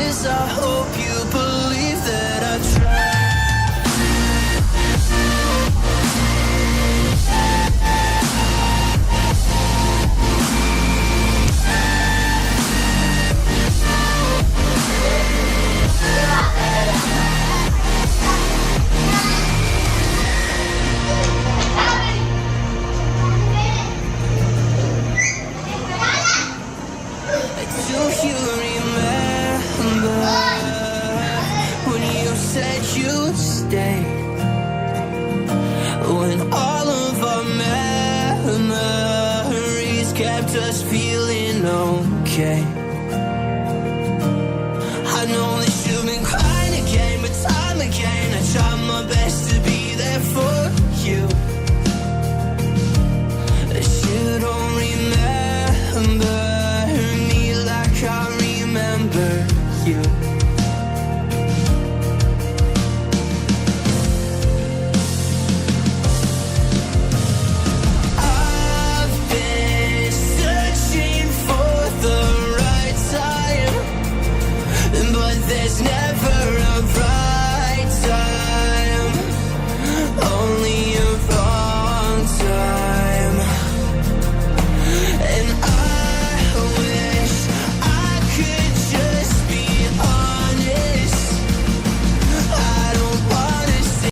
this. I hope you believe that I tried. Do you remember when you said you'd stay? When all of our memories kept us feeling okay. I know that you've been crying again, but time again I tried my best to be there for you. But you don't remember I remember you. I've been searching for the right time, but there's never a right